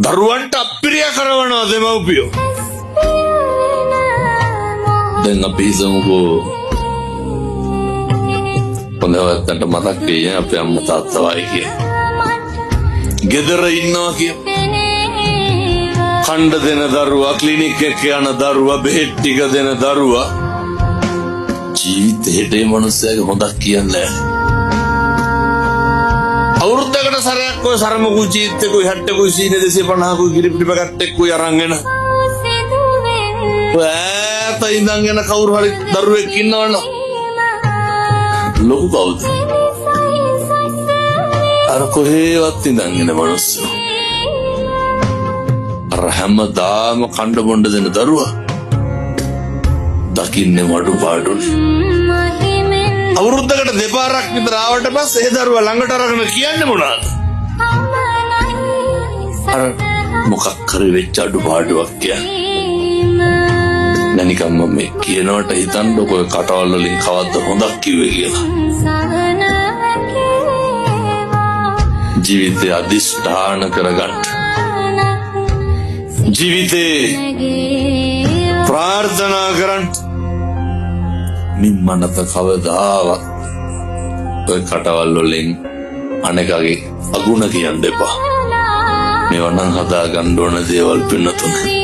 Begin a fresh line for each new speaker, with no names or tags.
දරුවන්ට අප්‍රිය කරනවා දෙමව්පියෝ. දැන් අපි හිතමුකෝ පොළොවත්තන්ට මතක් වෙයි අපේ අම්මා තාත්තා වයි කිය. ගෙදර ඉන්නවා කිය. කණ්ඩ දෙන දරුවා, ක්ලිනික් එක යන දරුවා, බෙහෙත් ටික දෙන දරුවා. ජීවිතේට මනුස්සයාගේ හොඳක් කියන්නේ අවුරුද්දකට සැරයක් ඔය සරමකුයි චීත්තකුයි හැට්ටකුයි සීනේ 250කුයි ගිරිපිටි පැකට්ටෙකුයි අරන් එන. ඈත ඉඳන් එන කවුරු හරි දරුවෙක් ඉන්නවනේ. ලොකු කවුද? අර කොහේවත් ඉඳන් එන මනුස්සය. අර හැමදාම කණ්ඩ බොණ්ඩ දෙන දරුවා. දකින්නේ මඩු පාඩුනේ. අවුරුද්දකට දෙපාරක් විතර ආවට පස්සේ ඒ දරුවා ළඟට අරගෙන කියන්නේ මොනවද? අර මොකක් කරේ වෙච්ච අඩුපාඩුවක් කියන්නේ. නැනිකම් මම කියනවට හිතන්නකො ඔය කටවල් වලින් කවද්ද හොඳක් කිව්වේ කියලා. ජීවිතය අදිෂ්ඨාන කරගන්න. ජීවිතේ ප්‍රාර්ථනා කරන්න. නිම්මනත කවදාවත් ඔය කටවල් වලින් අනෙකගේ අගුණ කියන්න එපා. මේවා නම් හදා ගන්න ඕන දේවල් පින්නතුනේ.